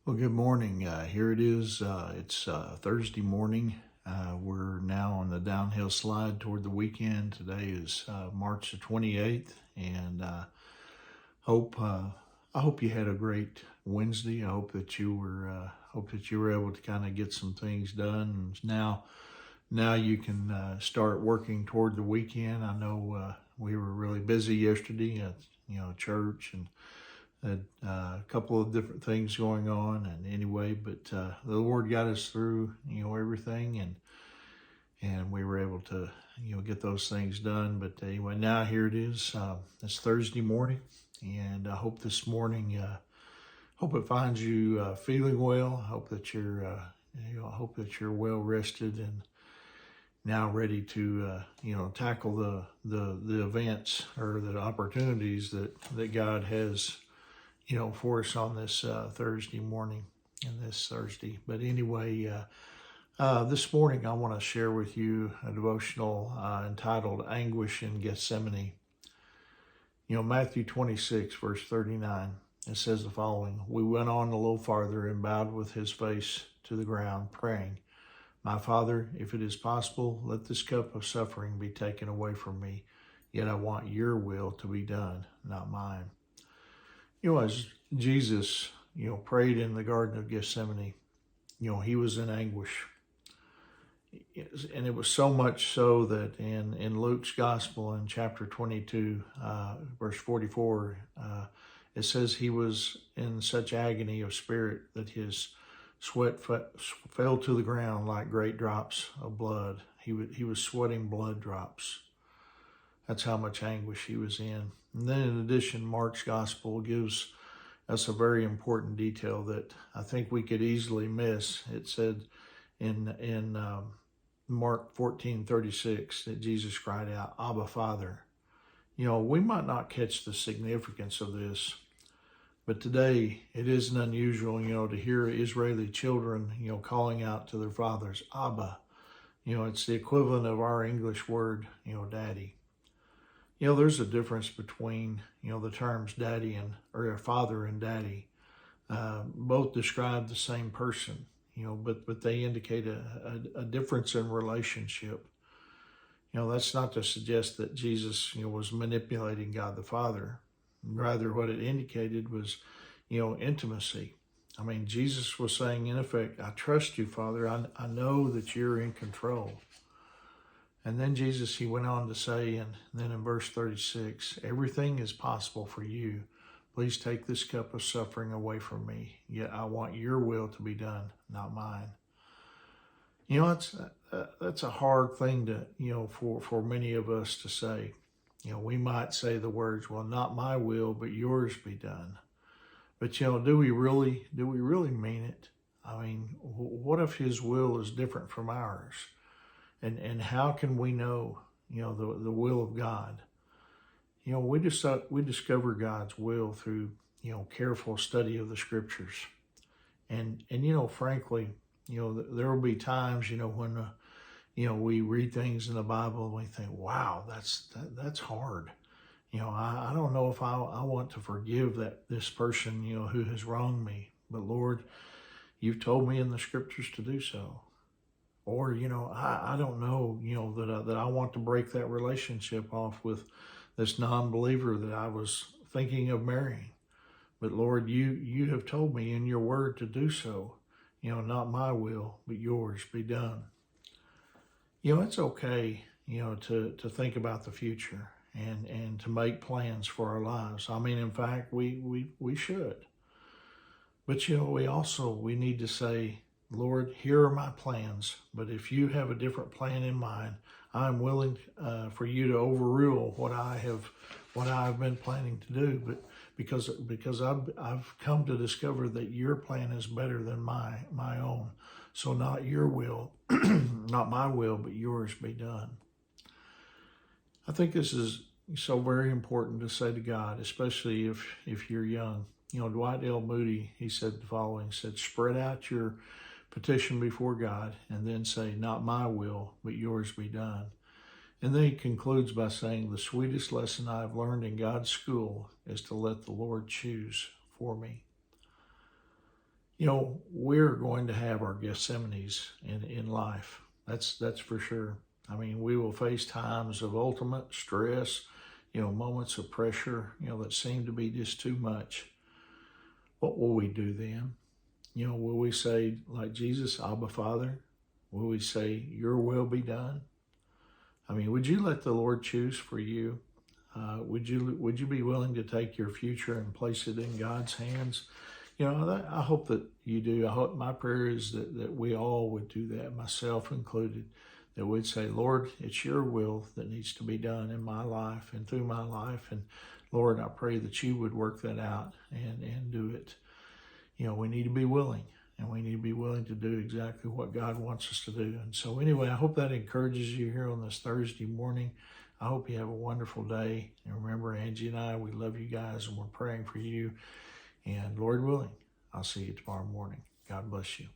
Well, good morning. Here it is. It's Thursday morning. We're now on the downhill slide toward the weekend. Today is March the 28th, and hope I hope you had a great Wednesday. I hope that you were able to kind of get some things done. And now you can start working toward the weekend. I know we were really busy yesterday at church and had a couple of different things going on, and anyway, but the Lord got us through, everything, and we were able to, get those things done. But anyway, now here it is. It's Thursday morning, and I hope this morning, hope it finds you feeling well. I hope that I hope that you're well rested and now ready to, tackle the events or the opportunities that God has for us on this Thursday morning and this Thursday. But anyway, this morning I want to share with you a devotional entitled Anguish in Gethsemane. Matthew 26, verse 39, it says the following: "We went on a little farther and bowed with his face to the ground, praying, 'My Father, if it is possible, let this cup of suffering be taken away from me. Yet I want your will to be done, not mine.'" As Jesus, prayed in the Garden of Gethsemane, he was in anguish. And it was so much so that in Luke's Gospel in chapter 22, verse 44, it says he was in such agony of spirit that his sweat fell to the ground like great drops of blood. He was sweating blood drops. That's how much anguish he was in. And then in addition, Mark's Gospel gives us a very important detail that I think we could easily miss. It said in Mark 14:36 that Jesus cried out, "Abba, Father." We might not catch the significance of this, but today it isn't unusual, to hear Israeli children, calling out to their fathers, "Abba." It's the equivalent of our English word, daddy. There's a difference between, the terms daddy or father and daddy. Both describe the same person, but they indicate a difference in relationship. That's not to suggest that Jesus, was manipulating God the Father. Rather, what it indicated was, intimacy. I mean, Jesus was saying, in effect, "I trust you, Father. I know that you're in control." And then Jesus, he went on to say, and then in verse 36, "Everything is possible for you. Please take this cup of suffering away from me. Yet I want your will to be done, not mine." That's a hard thing to, for many of us to say. We might say the words, "Well, not my will, but yours be done." But, do we really mean it? I mean, what if his will is different from ours? And how can we know, the will of God? We discover God's will through, careful study of the scriptures. And frankly, there will be times, when, we read things in the Bible and we think, wow, that's hard. I don't know if I want to forgive this person, who has wronged me. But Lord, you've told me in the scriptures to do so. Or, I don't know, that I want to break that relationship off with this non-believer that I was thinking of marrying. But Lord, you have told me in your word to do so. Not my will, but yours be done. It's okay, to think about the future and to make plans for our lives. I mean, in fact, we should. But, we need to say, "Lord, here are my plans, but if you have a different plan in mind, I'm willing for you to overrule what I've been planning to do." But because I've come to discover that your plan is better than my own, so not your will, not my will, but yours be done. I think this is so very important to say to God, especially if you're young. Dwight L. Moody, he said the following: said, "Spread out your petition before God, and then say, 'Not my will, but yours be done.'" And then he concludes by saying, "The sweetest lesson I've learned in God's school is to let the Lord choose for me." we're going to have our Gethsemanes in life. That's for sure. I mean, we will face times of ultimate stress, moments of pressure, that seem to be just too much. What will we do then? Will we say, like Jesus, Abba, Father? Will we say, your will be done? I mean, would you let the Lord choose for you? Would you be willing to take your future and place it in God's hands? I hope that you do. I hope my prayer is that we all would do that, myself included, that we'd say, Lord, it's your will that needs to be done in my life and through my life. And Lord, I pray that you would work that out and do it. We need to be willing, and we need to be willing to do exactly what God wants us to do. And so anyway, I hope that encourages you here on this Thursday morning. I hope you have a wonderful day. And remember, Angie and I, we love you guys, and we're praying for you. And Lord willing, I'll see you tomorrow morning. God bless you.